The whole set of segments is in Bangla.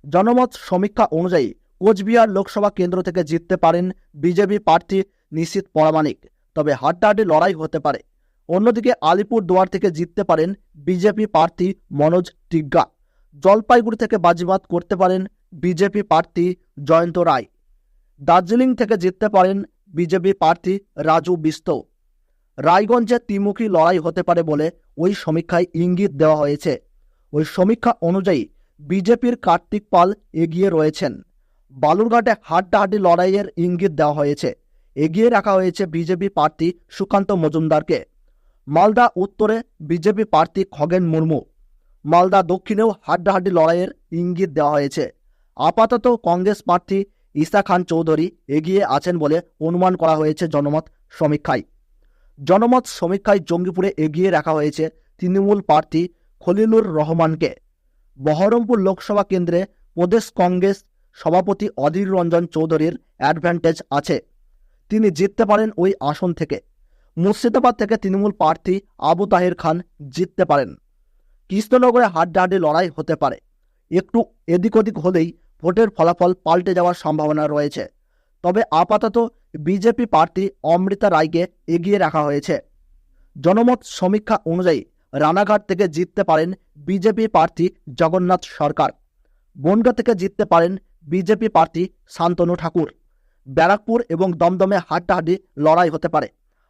জনমত সমীক্ষা অনুযায়ী কোচবিহার লোকসভা কেন্দ্র থেকে জিততে পারেন বিজেপি প্রার্থী নিশীথ পরামানিক, তবে হাড্ডাহাড্ডি লড়াই হতে পারে। অন্যদিকে আলিপুরদুয়ার থেকে জিততে পারেন বিজেপি প্রার্থী মনোজ টিগ্গা। জলপাইগুড়ি থেকে বাজিমাত করতে পারেন বিজেপি প্রার্থী জয়ন্ত রায়। দার্জিলিং থেকে জিততে পারেন বিজেপি প্রার্থী রাজু বিস্ত। রায়গঞ্জে ত্রিমুখী লড়াই হতে পারে বলে ওই সমীক্ষায় ইঙ্গিত দেওয়া হয়েছে। ওই সমীক্ষা অনুযায়ী বিজেপির কার্তিক পাল এগিয়ে রয়েছেন। বালুরঘাটে হাড্ডাহাড্ডি লড়াইয়ের ইঙ্গিত দেওয়া হয়েছে। এগিয়ে রাখা হয়েছে বিজেপি প্রার্থী সুকান্ত মজুমদারকে। মালদা উত্তরে বিজেপি প্রার্থী খগেন মুর্মু। মালদা দক্ষিণেও হাড্ডাহাড্ডি লড়াইয়ের ইঙ্গিত দেওয়া হয়েছে। আপাতত কংগ্রেস প্রার্থী ঈসা খান চৌধুরী এগিয়ে আছেন বলে অনুমান করা হয়েছে জনমত সমীক্ষায়। জনমত সমীক্ষায় জঙ্গিপুরে এগিয়ে রাখা হয়েছে তৃণমূল প্রার্থী খলিলুর রহমানকে। বহরমপুর লোকসভা কেন্দ্রে প্রদেশ কংগ্রেস সভাপতি অধীর রঞ্জন চৌধুরীর অ্যাডভান্টেজ আছে, তিনি জিততে পারেন ওই আসন থেকে। মুর্শিদাবাদ থেকে তৃণমূল প্রার্থী আবু তাহের খান জিততে পারেন। কৃষ্ণনগরে হাড্ডাহাড্ডি লড়াই হতে পারে। একটু এদিক ওদিক হলেই ভোটের ফলাফল পাল্টে যাওয়ার সম্ভাবনা রয়েছে। তবে আপাতত বিজেপি প্রার্থী অমৃতা রায়কে এগিয়ে রাখা হয়েছে। জনমত সমীক্ষা অনুযায়ী রানাঘাট থেকে জিততে পারেন বিজেপি প্রার্থী জগন্নাথ সরকার। বনগাঁ থেকে জিততে পারেন বিজেপি প্রার্থী শান্তনু ঠাকুর। ব্যারাকপুর এবং দমদমে হাড্ডাহাড্ডি লড়াই হতে পারে।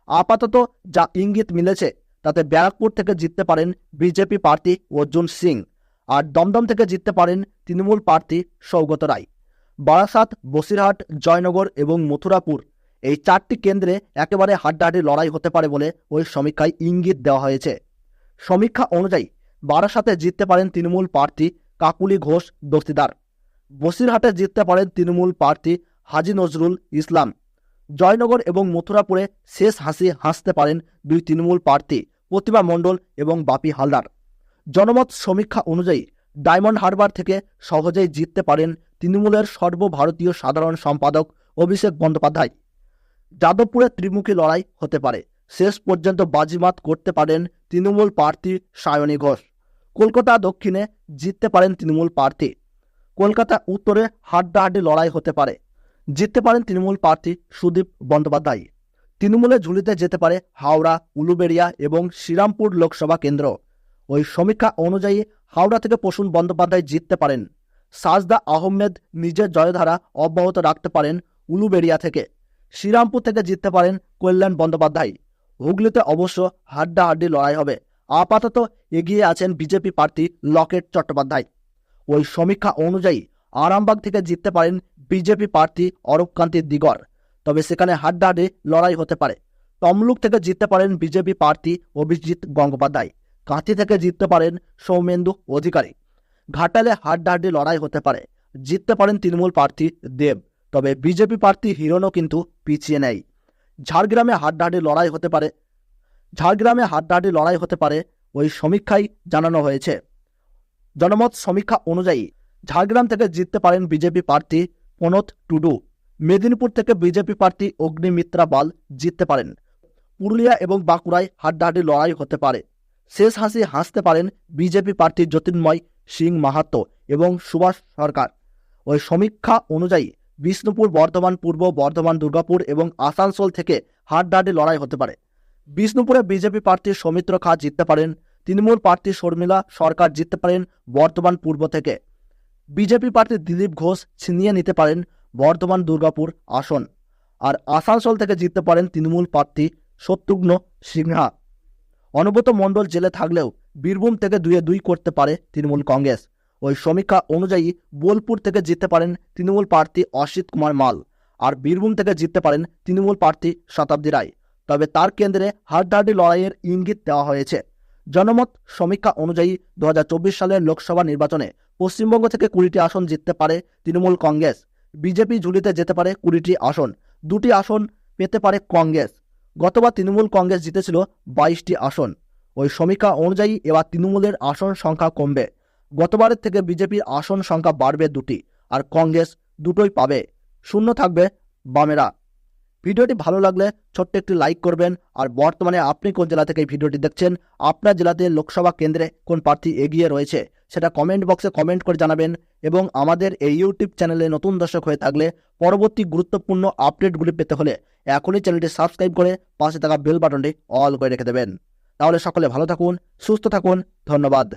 আপাতত যা ইঙ্গিত মিলেছে তাতে ব্যারাকপুর থেকে জিততে পারেন বিজেপি প্রার্থী অর্জুন সিং, আর দমদম থেকে জিততে পারেন তৃণমূল প্রার্থী সৌগত রায়। বারাসাত, বসিরহাট, জয়নগর এবং মথুরাপুর এই চারটি কেন্দ্রে একেবারে হাড্ডাহাড্ডি লড়াই হতে পারে বলে ওই সমীক্ষায় ইঙ্গিত দেওয়া হয়েছে। সমীক্ষা অনুযায়ী বারাসাতে জিততে পারেন তৃণমূল প্রার্থী কাকুলি ঘোষ দস্তিদার। বসিরহাটে জিততে পারেন তৃণমূল প্রার্থী হাজি নজরুল ইসলাম। জয়নগর এবং মথুরাপুরে শেষ হাসি হাসতে পারেন দুই তৃণমূল প্রার্থী প্রতিভা মণ্ডল এবং বাপি হালদার। জনমত সমীক্ষা অনুযায়ী ডায়মন্ড হারবার থেকে সহজেই জিততে পারেন তৃণমূলের সর্বভারতীয় সাধারণ সম্পাদক অভিষেক বন্দ্যোপাধ্যায়। যাদবপুরে ত্রিমুখী লড়াই হতে পারে। শেষ পর্যন্ত বাজিমাত করতে পারেন তৃণমূল প্রার্থী সায়নী ঘোষ। কলকাতা দক্ষিণে জিততে পারেন তৃণমূল প্রার্থী। কলকাতা উত্তরে হাড্ডাহাড্ডি লড়াই হতে পারে। জিততে পারেন তৃণমূল প্রার্থী সুদীপ বন্দ্যোপাধ্যায়। তৃণমূলের ঝুলিতে যেতে পারে হাওড়া, উলুবেড়িয়া এবং শ্রীরামপুর লোকসভা কেন্দ্র। ওই সমীক্ষা অনুযায়ী হাওড়া থেকে প্রসূন বন্দ্যোপাধ্যায় জিততে পারেন। সাজদা আহমেদ নিজের জয়ধারা অব্যাহত রাখতে পারেন উলুবেড়িয়া থেকে। শ্রীরামপুর থেকে জিততে পারেন কল্যাণ বন্দ্যোপাধ্যায়। হুগলিতে অবশ্য হাড্ডাহাড্ডি লড়াই হবে। আপাতত এগিয়ে আছেন বিজেপি প্রার্থী লকেট চট্টোপাধ্যায়। ওই সমীক্ষা অনুযায়ী আরামবাগ থেকে জিততে পারেন বিজেপি প্রার্থী অরূপকান্তি দিগর, তবে সেখানে হাড্ডাহাড্ডি লড়াই হতে পারে। তমলুক থেকে জিততে পারেন বিজেপি প্রার্থী অভিজিৎ গঙ্গোপাধ্যায়। কাঁথি থেকে জিততে পারেন সৌমেন্দু অধিকারী। ঘাটালে হাড্ডাহাড্ডি লড়াই হতে পারে। জিততে পারেন তৃণমূল প্রার্থী দেব, তবে বিজেপি প্রার্থী হিরণও কিন্তু পিছিয়ে নেই। ঝাড়গ্রামে হাড্ডাহাড্ডি লড়াই হতে পারে ওই সমীক্ষায় জানানো হয়েছে। জনমত সমীক্ষা অনুযায়ী ঝাড়গ্রাম থেকে জিততে পারেন বিজেপি প্রার্থী প্রণত টুডু। মেদিনীপুর থেকে বিজেপি প্রার্থী অগ্নিমিত্রা পাল জিততে পারেন। পুরুলিয়া এবং বাঁকুড়ায় হাড্ডাহাড্ডি লড়াই হতে পারে। শেষ হাসি হাসতে পারেন বিজেপি প্রার্থী জ্যোতির্ময় সিং মাহাতো এবং সুভাষ সরকার। ওই সমীক্ষা অনুযায়ী বিষ্ণুপুর, বর্ধমান পূর্ব, বর্ধমান, দুর্গাপুর এবং আসানসোল থেকে হাড্ডাহাড্ডি লড়াই হতে পারে। বিষ্ণুপুরে বিজেপি প্রার্থী সৌমিত্র খা জিততে পারেন। তৃণমূল প্রার্থী শর্মিলা সরকার জিততে পারেন বর্ধমান পূর্ব থেকে। বিজেপি প্রার্থী দিলীপ ঘোষ ছিনিয়ে নিতে পারেন বর্ধমান দুর্গাপুর আসন। আর আসানসোল থেকে জিততে পারেন তৃণমূল প্রার্থী শত্রুঘ্ন সিনহা। অনুব্রত মণ্ডল জেলে থাকলেও বীরভূম থেকে 2-2 করতে পারে তৃণমূল কংগ্রেস। ওই সমীক্ষা অনুযায়ী বোলপুর থেকে জিততে পারেন তৃণমূল প্রার্থী অসিত কুমার মাল, আর বীরভূম থেকে জিততে পারেন তৃণমূল প্রার্থী শতাব্দী রায়। তবে তার কেন্দ্রে হাড্ডাহাড্ডি লড়াইয়ের ইঙ্গিত দেওয়া হয়েছে। জনমত সমীক্ষা অনুযায়ী 2024 সালের লোকসভা নির্বাচনে পশ্চিমবঙ্গ থেকে 20টি আসন জিততে পারে তৃণমূল কংগ্রেস। বিজেপি ঝুলিতে যেতে পারে 20টি আসন। 2টি আসন পেতে পারে কংগ্রেস। গতবার তৃণমূল কংগ্রেস জিতেছিল 22টি আসন। ওই সমীক্ষা অনুযায়ী এবার তৃণমূলের আসন সংখ্যা কমবে। গতবারের থেকে বিজেপির আসন সংখ্যা বাড়বে 2টি, আর কংগ্রেস 2টোই পাবে। শূন্য থাকবে বামেরা। ভিডিওটি ভালো লাগলে ছোট্ট একটি লাইক করবেন। আর বর্তমানে আপনি কোন জেলা থেকে এই ভিডিওটি দেখছেন, আপনার জেলাতে লোকসভা কেন্দ্রে কোন প্রার্থী এগিয়ে রয়েছে সেটা কমেন্ট বক্সে কমেন্ট করে জানাবেন এবং আমাদের এই ইউটিউব চ্যানেলে নতুন দর্শক হয়ে থাকলে পরবর্তী গুরুত্বপূর্ণ আপডেটগুলি পেতে হলে এখনই চ্যানেলটি সাবস্ক্রাইব করে পাশে থাকা বেল বাটনটি অল করে রেখে দেবেন। তাহলে সকলে ভালো থাকুন, সুস্থ থাকুন, ধন্যবাদ।